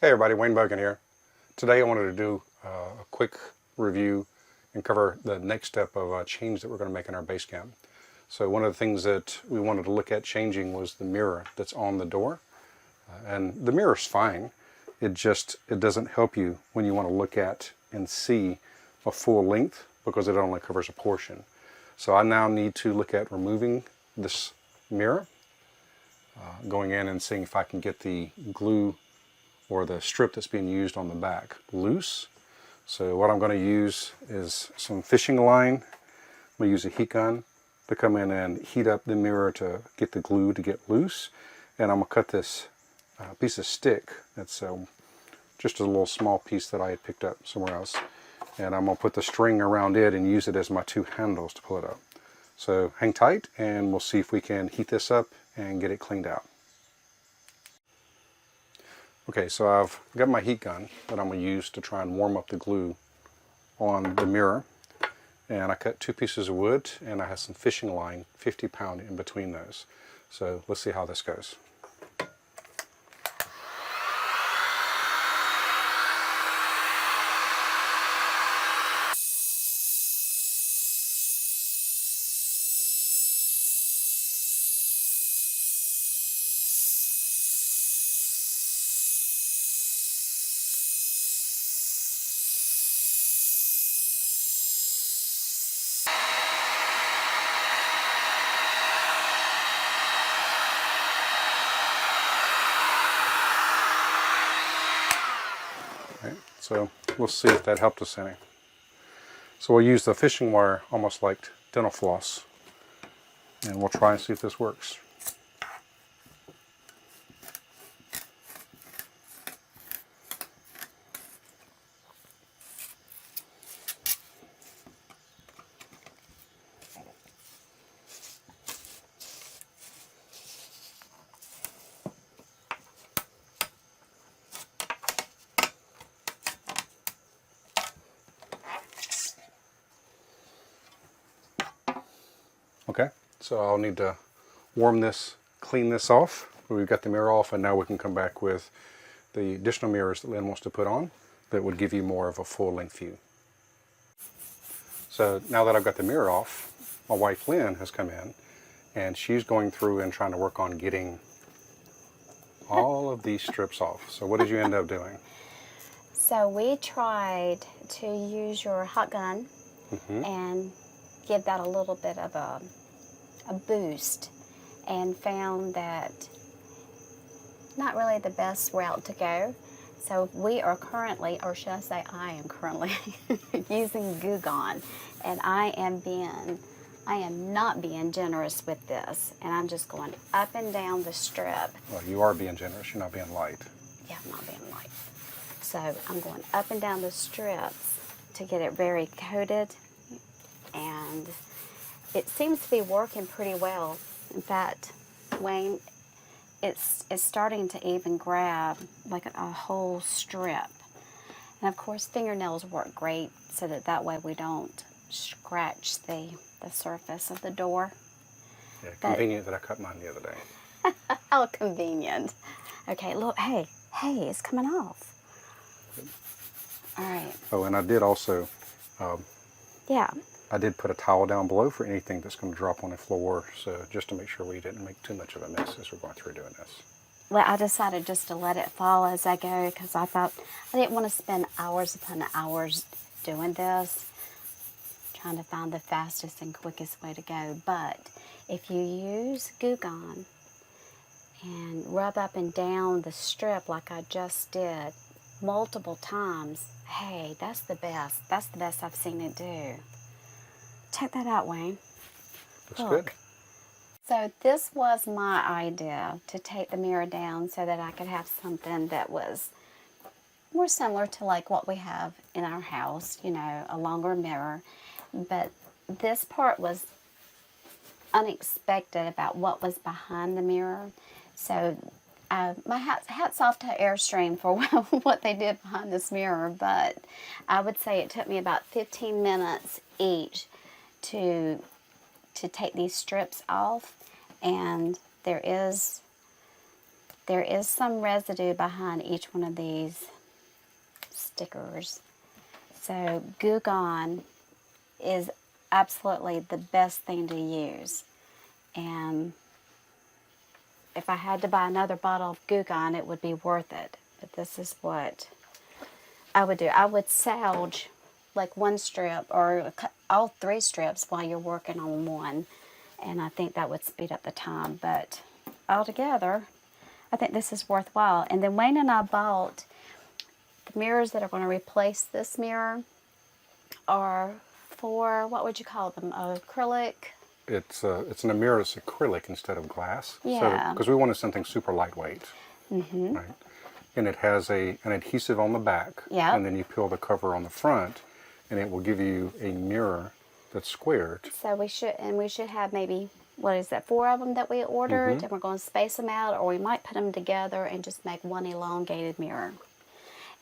Hey everybody, Wayne Bogan here. Today I wanted to do a quick review and cover the next step of a change that we're going to make in our Basecamp. So one of the things that we wanted to look at changing was the mirror that's on the door. And the mirror's fine. It doesn't help you when you want to look at and see a full length because it only covers a portion. So I now need to look at removing this mirror, going in and seeing if I can get the glue or the strip that's being used on the back loose. So what I'm going to use is some fishing line. I'm going to use a heat gun to come in and heat up the mirror to get the glue to get loose. And I'm going to cut this piece of stick. It's just a little small piece that I had picked up somewhere else. And I'm going to put the string around it and use it as my two handles to pull it up. So hang tight and we'll see if we can heat this up and get it cleaned out. Okay, so I've got my heat gun that I'm going to use to try and warm up the glue on the mirror. And I cut two pieces of wood and I have some fishing line, 50-pound, in between those. So let's see how this goes. Okay, so we'll see if that helped us any. So we'll use the fishing wire almost like dental floss, and we'll try and see if this works. Okay, so I'll need to warm this, clean this off. We've got the mirror off, and now we can come back with the additional mirrors that Lynn wants to put on that would give you more of a full-length view. So now that I've got the mirror off, my wife Lynn has come in, and she's going through and trying to work on getting all of these strips off. So what did you end up doing? So we tried to use your hot gun and give that a little bit of a boost, and found that not really the best route to go. So we are currently, or should I say I am currently, using Goo Gone, and I am not being generous with this, and I'm just going up and down the strip. Well, you are being generous, you're not being light. Yeah, I'm not being light. So I'm going up and down the strips to get it very coated, and it seems to be working pretty well. In fact, Wayne, it's starting to even grab like a whole strip. And of course, fingernails work great so that way we don't scratch the surface of the door. Yeah, convenient that I cut mine the other day. How convenient. Okay, look, hey, it's coming off. Good. All right. Oh, and I did also, Yeah. I did put a towel down below for anything that's going to drop on the floor, so just to make sure we didn't make too much of a mess as we're going through doing this. Well, I decided just to let it fall as I go because I thought I didn't want to spend hours upon hours doing this, trying to find the fastest and quickest way to go. But if you use Goo Gone and rub up and down the strip like I just did multiple times, hey, that's the best. That's the best I've seen it do. Check that out, Wayne. Looks good. So this was my idea, to take the mirror down so that I could have something that was more similar to like what we have in our house, you know, a longer mirror. But this part was unexpected about what was behind the mirror. So my hats off to Airstream for what they did behind this mirror, but I would say it took me about 15 minutes each to take these strips off, and there is there is some residue behind each one of these stickers. So Goo Gone is absolutely the best thing to use. And if I had to buy another bottle of Goo Gone, it would be worth it. But this is what I would do. I would salvage like one strip or all 3 strips while you're working on one. And I think that would speed up the time. But altogether, I think this is worthwhile. And then Wayne and I bought the mirrors that are going to replace this mirror are for, what would you call them, acrylic? It's a mirror that's acrylic instead of glass. Yeah. Because we wanted something super lightweight. Mm-hmm. Right. And it has an adhesive on the back. Yep. And then you peel the cover on the front, and it will give you a mirror that's squared. So we should have maybe, what is that, 4 of them that we ordered, and we're going to space them out, or we might put them together and just make one elongated mirror.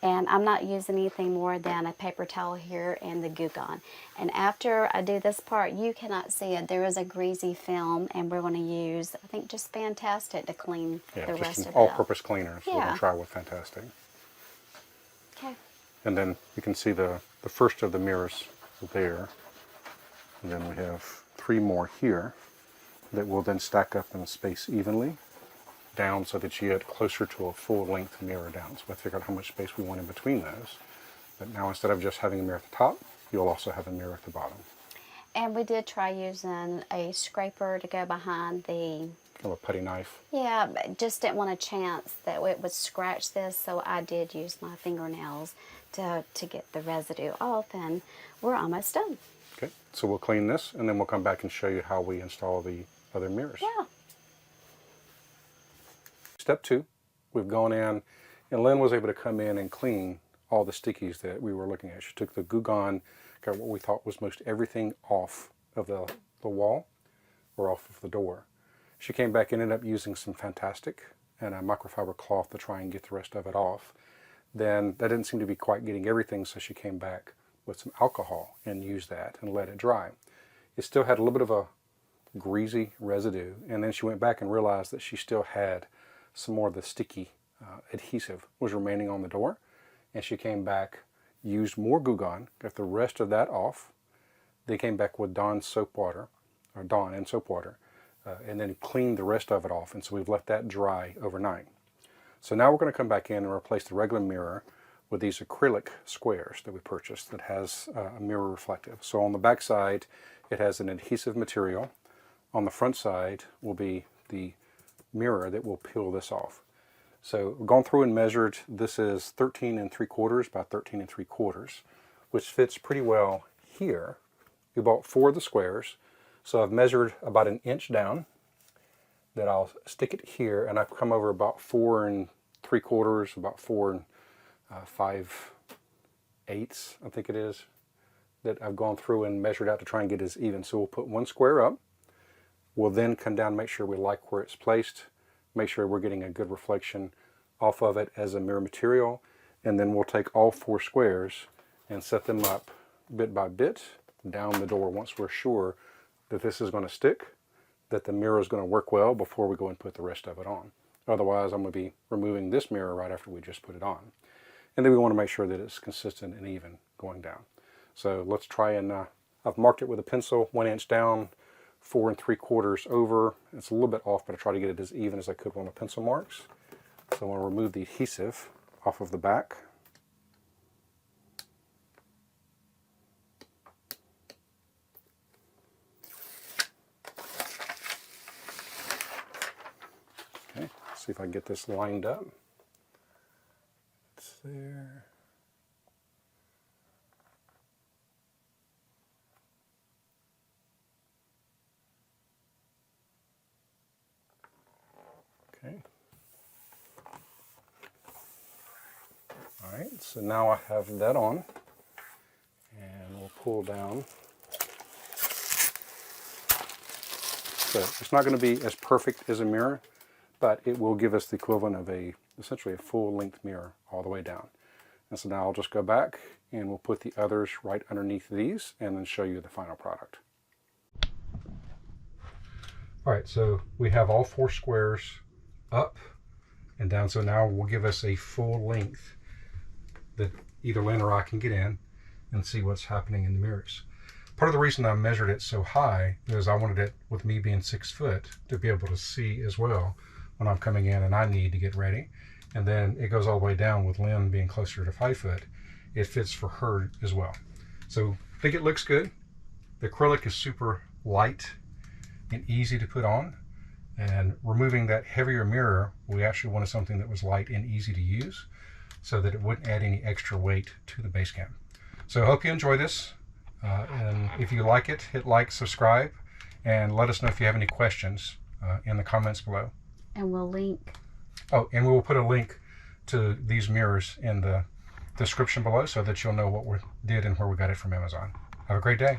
And I'm not using anything more than a paper towel here and the Goo Gone. And after I do this part, you cannot see it. There is a greasy film, and we're going to use, I think, just Fantastic to clean the rest of it up. All-purpose cleaner. So we're Yeah. going to try with Fantastic. Okay. And then you can see the first of the mirrors there. And then we have 3 more here that will then stack up in space evenly down so that you get closer to a full-length mirror down. So I figured out how much space we want in between those. But now instead of just having a mirror at the top, you'll also have a mirror at the bottom. And we did try using a scraper to go behind the... Kind of a putty knife. Yeah, but just didn't want a chance that it would scratch this, so I did use my fingernails to get the residue off, and we're almost done. Okay, so we'll clean this, and then we'll come back and show you how we install the other mirrors. Yeah. Step 2, we've gone in, and Lynn was able to come in and clean all the stickies that we were looking at. She took the Goo Gone, got what we thought was most everything off of the wall or off of the door. She came back and ended up using some Fantastic and a microfiber cloth to try and get the rest of it off. Then that didn't seem to be quite getting everything, so she came back with some alcohol and used that and let it dry. It still had a little bit of a greasy residue, and then she went back and realized that she still had some more of the sticky adhesive was remaining on the door, and she came back, used more Goo Gone, got the rest of that off. They came back with Dawn soap water, or Dawn and soap water, and then cleaned the rest of it off, and so we've let that dry overnight. So now we're going to come back in and replace the regular mirror with these acrylic squares that we purchased that has a mirror reflective. So on the back side, it has an adhesive material. On the front side will be the mirror that will peel this off. So we've gone through and measured. This is 13 3/4 by 13 3/4, which fits pretty well here. We bought 4 of the squares. So I've measured about 1 inch down. That I'll stick it here, and I've come over about 4 3/4, about 4 5/8, I think it is, that I've gone through and measured out to try and get it as even. So we'll put 1 square up. We'll then come down, make sure we like where it's placed, make sure we're getting a good reflection off of it as a mirror material, and then we'll take all 4 squares and set them up bit by bit down the door once we're sure that this is going to stick, that the mirror is going to work well before we go and put the rest of it on. Otherwise, I'm going to be removing this mirror right after we just put it on. And then we want to make sure that it's consistent and even going down. So let's try and, I've marked it with a pencil, 1 inch down, 4 3/4 over. It's a little bit off, but I try to get it as even as I could on the pencil marks. So I'm going to remove the adhesive off of the back. Okay, see if I can get this lined up. It's there. Okay. All right, so now I have that on, and we'll pull down. So it's not going to be as perfect as a mirror, but it will give us the equivalent of essentially a full-length mirror all the way down. And so now I'll just go back and we'll put the others right underneath these and then show you the final product. All right, so we have all 4 squares up and down. So now will give us a full length that either Lynn or I can get in and see what's happening in the mirrors. Part of the reason I measured it so high is I wanted it, with me being 6 foot, to be able to see as well when I'm coming in and I need to get ready. And then it goes all the way down with Lynn being closer to 5 foot. It fits for her as well. So I think it looks good. The acrylic is super light and easy to put on. And removing that heavier mirror, we actually wanted something that was light and easy to use so that it wouldn't add any extra weight to the Basecamp. So I hope you enjoy this. And if you like it, hit like, subscribe, and let us know if you have any questions in the comments below. And we'll link. Oh, and we will put a link to these mirrors in the description below so that you'll know what we did and where we got it from Amazon. Have a great day.